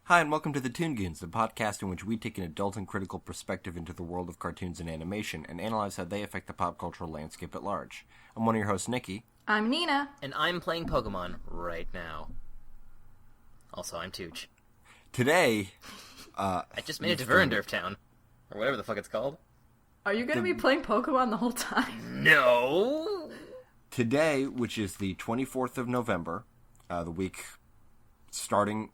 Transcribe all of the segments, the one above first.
Hi, and welcome to the Toon Goons, the podcast in which we take an adult and critical perspective into the world of cartoons and animation and analyze how they affect the pop cultural landscape at large. I'm one of your hosts, Nikki. I'm Nina. And I'm playing Pokemon right now. Also, I'm Tooch. Today, I just made it to Verendorf Town. Or whatever the fuck it's called. Are you going to be playing Pokemon the whole time? No! Today, which is the 24th of November,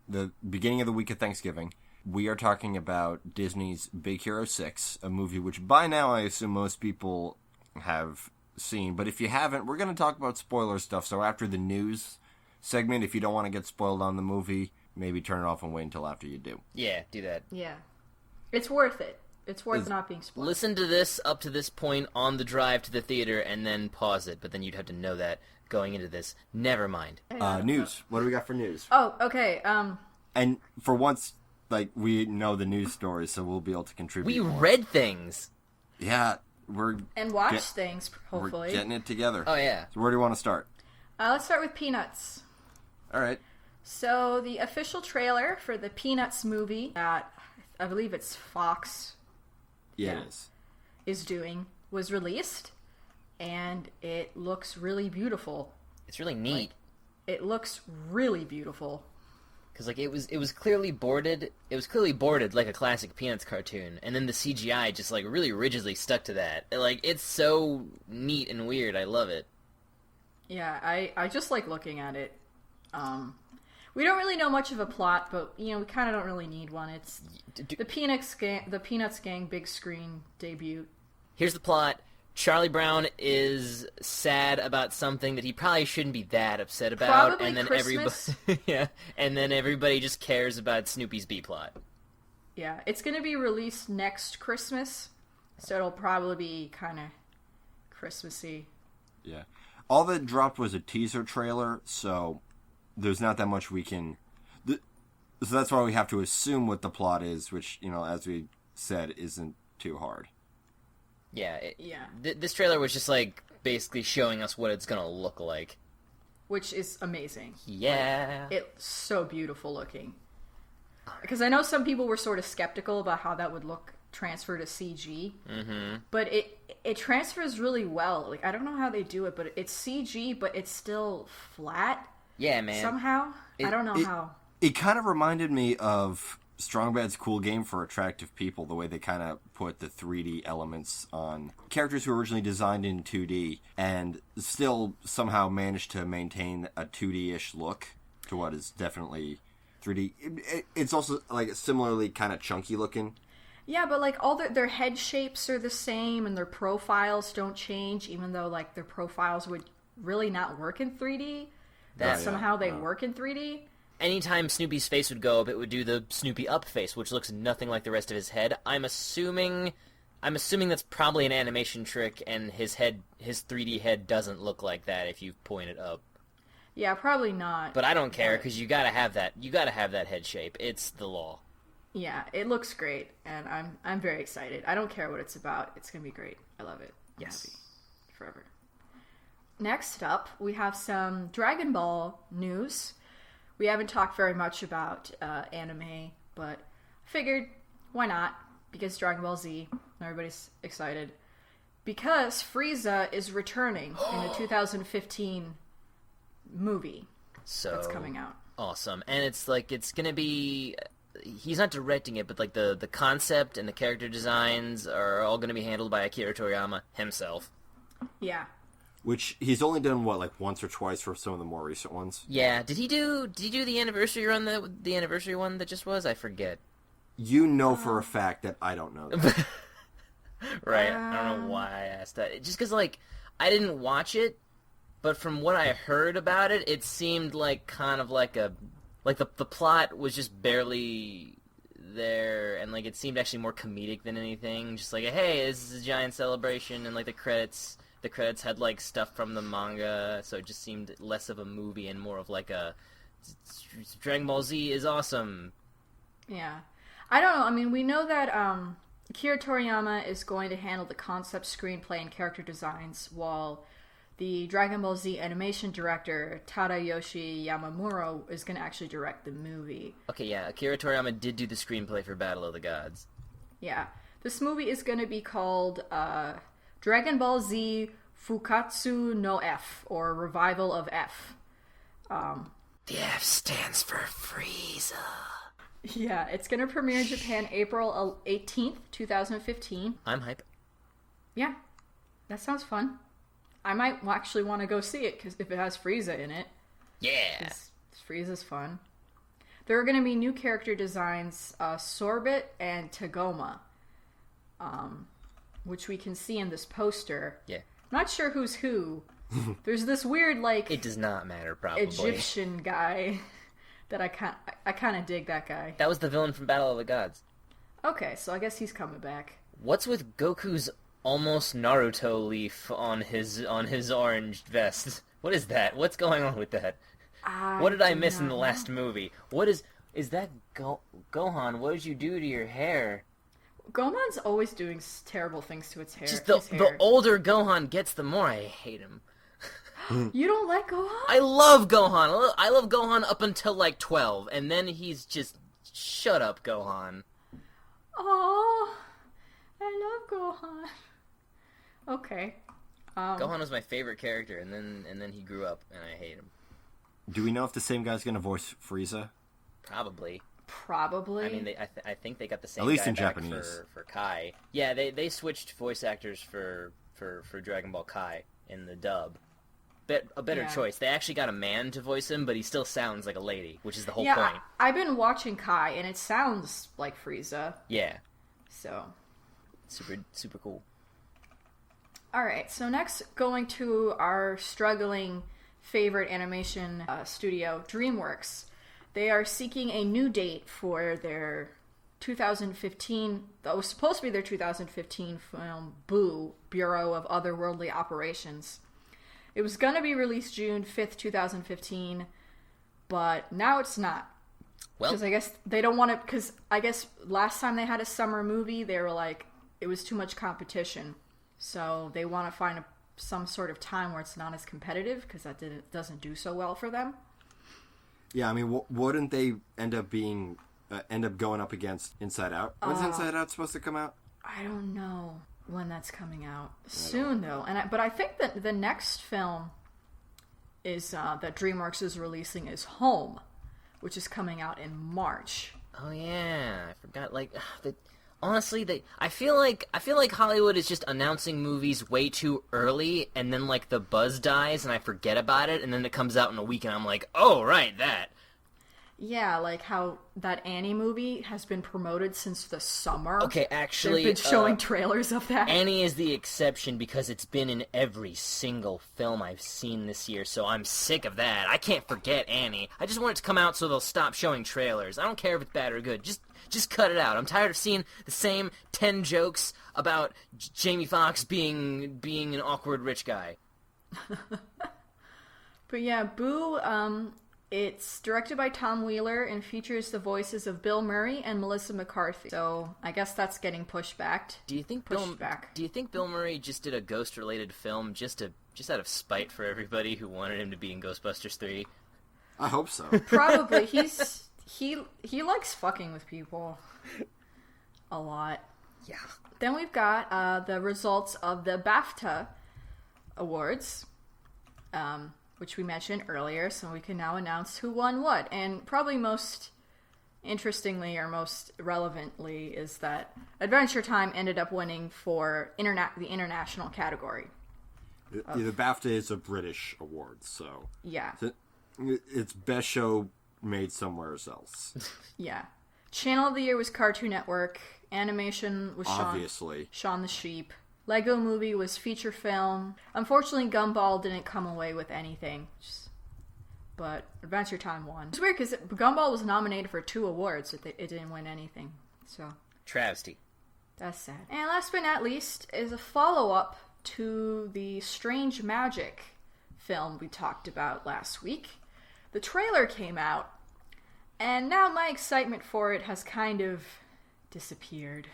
the beginning of the week of Thanksgiving, we are talking about Disney's Big Hero 6, a movie which by now I assume most people have seen. But if you haven't, we're going to talk about spoiler stuff. So after the news segment, if you don't want to get spoiled on the movie, maybe turn it off and wait until after you do. Yeah, do that. Yeah. It's worth it. It's worth not being spoiled. Listen to this up to this point on the drive to the theater and then pause it. But then you'd have to know that going into this. Never mind. News. What do we got for news? Oh, okay. And for once, we know the news stories, so we'll be able to contribute We more. read things. Yeah, and watch things, we're hopefully. getting it together. Oh, yeah. So where do you want to start? Let's start with Peanuts. All right. So the official trailer for the Peanuts movie that I believe it's Fox Yeah, it is doing was released, and it looks really beautiful. It's really neat. It looks really beautiful. Because it was clearly boarded. It was clearly boarded like a classic Peanuts cartoon, and then the CGI just really rigidly stuck to that. It's so neat and weird. I love it. Yeah, I just like looking at it. We don't really know much of a plot, but we kind of don't really need one. It's the Peanuts gang big screen debut. Here's the plot. Charlie Brown is sad about something that he probably shouldn't be that upset about, Probably and then Christmas. everybody just cares about Snoopy's B plot. Yeah, it's going to be released next Christmas, so it'll probably be kind of Christmassy. Yeah. All that dropped was a teaser trailer, so there's not that much we can... So that's why we have to assume what the plot is, which, as we said, isn't too hard. Yeah. Yeah. This trailer was just, basically showing us what it's gonna look like. Which is amazing. Yeah. It's so beautiful looking. Because I know some people were sort of skeptical about how that would look transferred to CG. Mm-hmm. But it transfers really well. I don't know how they do it, but it's CG, but it's still flat. Yeah, man. Somehow. I don't know how. It kind of reminded me of Strong Bad's Cool Game for Attractive People, the way they kind of put the 3D elements on characters who were originally designed in 2D and still somehow managed to maintain a 2D-ish look to what is definitely 3D. It's also, similarly kind of chunky looking. Yeah, but, all their head shapes are the same and their profiles don't change, even though, their profiles would really not work in 3D. But somehow they work in 3D. Anytime Snoopy's face would go up, it would do the Snoopy up face, which looks nothing like the rest of his head. I'm assuming that's probably an animation trick, and his 3D head doesn't look like that if you point it up. Yeah, probably not. But I don't care, because you gotta have that. You gotta have that head shape. It's the law. Yeah, it looks great, and I'm very excited. I don't care what it's about. It's gonna be great. I love it. Yes. Happy. Forever. Next up, we have some Dragon Ball news. We haven't talked very much about anime, but I figured, why not? Because Dragon Ball Z, everybody's excited. Because Frieza is returning in the 2015 movie that's coming out. Awesome. And it's gonna be... He's not directing it, but the concept and the character designs are all gonna be handled by Akira Toriyama himself. Yeah. Which he's only done, once or twice for some of the more recent ones? Yeah. Did he do the anniversary run, the anniversary one that just was? I forget. You know for a fact that I don't know that. Right. I don't know why I asked that. Just because, I didn't watch it, but from what I heard about it, it seemed the plot was just barely there, and, it seemed actually more comedic than anything. Just hey, this is a giant celebration, and, the credits... The credits had, stuff from the manga, so it just seemed less of a movie and more of, a... Dragon Ball Z is awesome. Yeah. I don't know. I mean, we know that Akira Toriyama is going to handle the concept screenplay and character designs, while the Dragon Ball Z animation director, Tadayoshi Yamamuro, is going to actually direct the movie. Okay, yeah, Akira Toriyama did do the screenplay for Battle of the Gods. Yeah. This movie is going to be called Dragon Ball Z Fukatsu no F, or Revival of F. The F stands for Frieza. Yeah, it's going to premiere in Japan April 18th, 2015. I'm hype. Yeah, that sounds fun. I might actually want to go see it, because if it has Frieza in it. Yeah. Frieza's fun. There are going to be new character designs, Sorbet and Tagoma, which we can see in this poster. Yeah. Not sure who's who. There's this weird, like... It does not matter, probably. Egyptian guy that I kind of dig that guy. That was the villain from Battle of the Gods. Okay, so I guess he's coming back. What's with Goku's almost Naruto leaf on his orange vest? What is that? What's going on with that? What did I miss in the last movie? What is that Gohan? What did you do to your hair? Gohan's always doing terrible things to its hair. Just the older Gohan gets, the more I hate him. You don't like Gohan? I love Gohan. I love Gohan up until like 12, and then he's just shut up, Gohan. Oh, I love Gohan. Okay. Gohan was my favorite character, and then he grew up, and I hate him. Do we know if the same guy's going to voice Frieza? Probably. Probably. I mean, I think they got the same at least guy in back Japanese for Kai. Yeah, they switched voice actors for Dragon Ball Kai in the dub. A better choice. They actually got a man to voice him, but he still sounds like a lady, which is the whole point. I've been watching Kai, and it sounds like Frieza. Yeah. So. Super cool. All right, so next, going to our struggling favorite animation studio, DreamWorks. They are seeking a new date for their 2015, that was supposed to be their 2015 film, Boo, Bureau of Otherworldly Operations. It was going to be released June 5th, 2015, but now it's not. Well, because I guess they don't want to, because I guess last time they had a summer movie, they were like, it was too much competition. So they want to find some sort of time where it's not as competitive, because that doesn't do so well for them. Yeah, I mean, wouldn't they end up going up against Inside Out? When's Inside Out supposed to come out? I don't know when that's coming out. Soon, though. But I think that the next film is that DreamWorks is releasing is Home, which is coming out in March. Oh yeah, I forgot. Honestly, I feel like Hollywood is just announcing movies way too early, and then like the buzz dies, and I forget about it, and then it comes out in a week, and I'm like, oh right, that. Yeah, like how that Annie movie has been promoted since the summer. Okay, actually, they've been showing trailers of that. Annie is the exception because it's been in every single film I've seen this year, so I'm sick of that. I can't forget Annie. I just want it to come out so they'll stop showing trailers. I don't care if it's bad or good. Just cut it out. I'm tired of seeing the same 10 jokes about Jamie Foxx being an awkward rich guy. But yeah, Boo, it's directed by Tom Wheeler and features the voices of Bill Murray and Melissa McCarthy. So I guess that's getting pushed back. Do you think Bill Murray just did a ghost-related film just out of spite for everybody who wanted him to be in Ghostbusters 3? I hope so. Probably. He likes fucking with people a lot. Yeah. Then we've got the results of the BAFTA awards, which we mentioned earlier, so we can now announce who won what. And probably most interestingly or most relevantly is that Adventure Time ended up winning for the international category. The BAFTA is a British award, so... Yeah. It's best show made somewhere else. Yeah. Channel of the Year was Cartoon Network. Animation was Obviously. Shaun the Sheep. Lego Movie was feature film. Unfortunately, Gumball didn't come away with anything. But Adventure Time won. It's weird because Gumball was nominated for 2 awards, but it didn't win anything. So Travesty. That's sad. And last but not least is a follow-up to the Strange Magic film we talked about last week. The trailer came out, and now my excitement for it has kind of disappeared.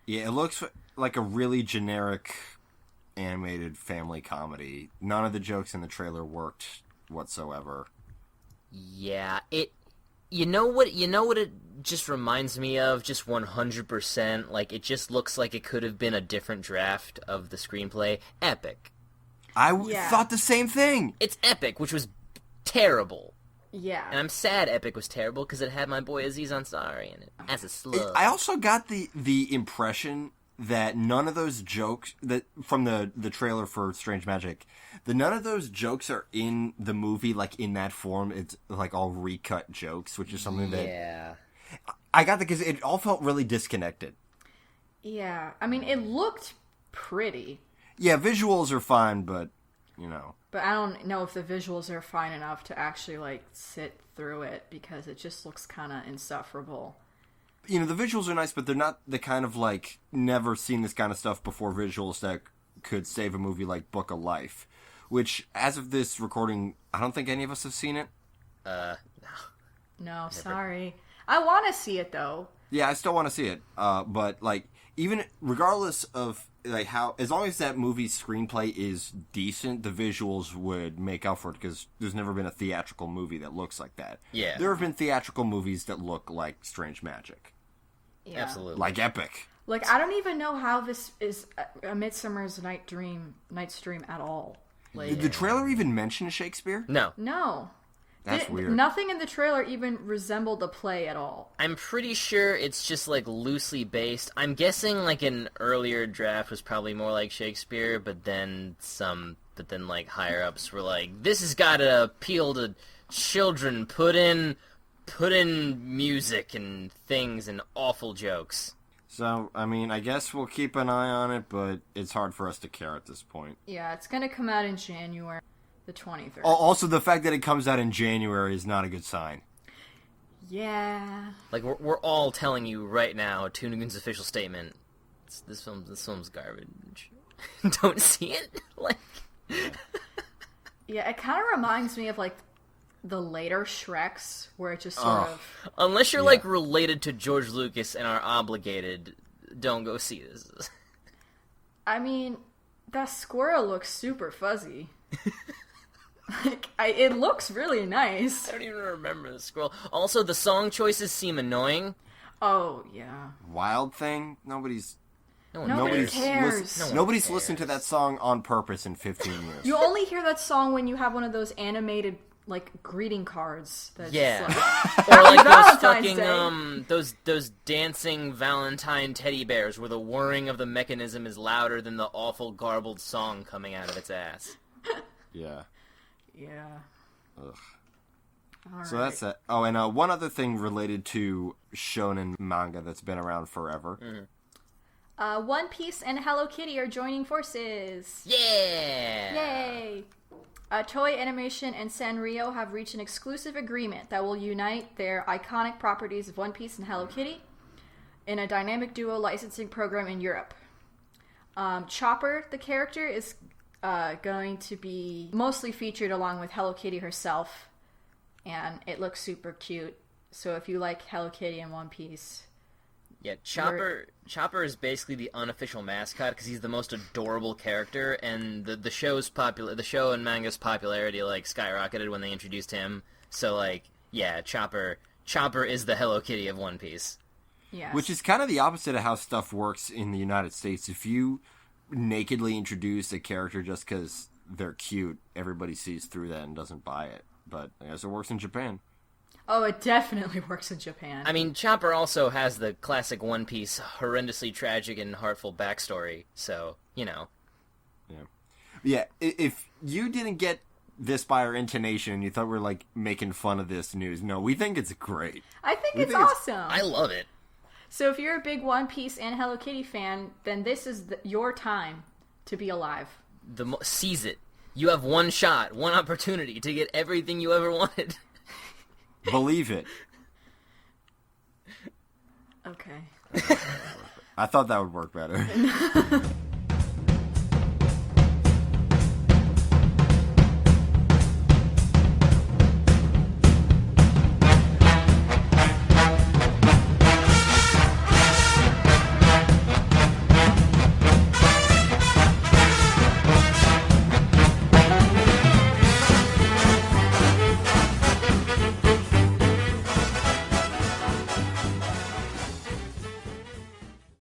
Yeah, it looks like a really generic animated family comedy. None of the jokes in the trailer worked whatsoever. Yeah, you know what it just reminds me of, just 100%, like, it just looks like it could have been a different draft of the screenplay. Epic. I thought the same thing! It's Epic, which was terrible. Yeah. And I'm sad Epic was terrible, because it had my boy Aziz Ansari in it, as a slug. I also got the impression that none of those jokes that from the trailer for Strange Magic, none of those jokes are in the movie, like, in that form. It's like all recut jokes, which is something that I got because it all felt really disconnected. Yeah, I mean, it looked pretty. Yeah, visuals are fine, but But I don't know if the visuals are fine enough to actually, like, sit through it, because it just looks kind of insufferable. The visuals are nice, but they're not the kind of, like, never seen this kind of stuff before visuals that could save a movie like Book of Life, which, as of this recording, I don't think any of us have seen it. No. No, sorry. I want to see it, though. Yeah, I still want to see it. But, like, even regardless of, like, how, as long as that movie's screenplay is decent, the visuals would make up for it, because there's never been a theatrical movie that looks like that. Yeah. There have been theatrical movies that look like Strange Magic. Yeah. Absolutely. Like Epic. Like, I don't even know how this is a Midsummer's Night's Dream at all. Like, Did the trailer even mention Shakespeare? No. No. That's weird. Nothing in the trailer even resembled a play at all. I'm pretty sure it's just, like, loosely based. I'm guessing, like, an earlier draft was probably more like Shakespeare, but then like, higher-ups were like, this has got to appeal to children, put in music and things and awful jokes. So, I mean, I guess we'll keep an eye on it, but it's hard for us to care at this point. Yeah, it's gonna come out in January the 23rd. Also, the fact that it comes out in January is not a good sign. Yeah. Like, we're all telling you right now, Toon Goons' official statement, this film's garbage. Don't see it. Like, Yeah, it kind of reminds me of, like, the later Shreks, where it just sort of... unless you're, like, related to George Lucas and are obligated, don't go see this. I mean, that squirrel looks super fuzzy. Like, it looks really nice. I don't even remember the scroll. Also, the song choices seem annoying. Oh, yeah. Wild Thing? Nobody Nobody's cares. Nobody's listened to that song on purpose in 15 years. You only hear that song when you have one of those animated, like, greeting cards. That's like, or like those Valentine's fucking those dancing Valentine teddy bears where the whirring of the mechanism is louder than the awful garbled song coming out of its ass. Yeah. Yeah. Ugh. All So right. that's it. Oh, and one other thing related to shonen manga that's been around forever. One Piece and Hello Kitty are joining forces. Yeah! Yay! Toei Animation and Sanrio have reached an exclusive agreement that will unite their iconic properties of One Piece and Hello Kitty in a dynamic duo licensing program in Europe. Chopper, the character, is going to be mostly featured along with Hello Kitty herself, and it looks super cute. So if you like Hello Kitty and One Piece... Yeah, Chopper is basically the unofficial mascot because he's the most adorable character, and the show and manga's popularity like skyrocketed when they introduced him. So like, yeah, Chopper is the Hello Kitty of One Piece. Yes. Which is kind of the opposite of how stuff works in the United States. If you nakedly introduce a character just because they're cute, everybody sees through that and doesn't buy it. But I guess it works in Japan. Oh, it definitely works in Japan. I mean, Chopper also has the classic One Piece horrendously tragic and heartful backstory, so, you know. Yeah, if you didn't get this by our intonation and you thought we were, like, making fun of this news, no, we think it's great. I think it's awesome. I love it. So if you're a big One Piece and Hello Kitty fan, then this is your time to be alive. Seize it. You have one shot, one opportunity to get everything you ever wanted. Believe it. Okay. I thought that would work better.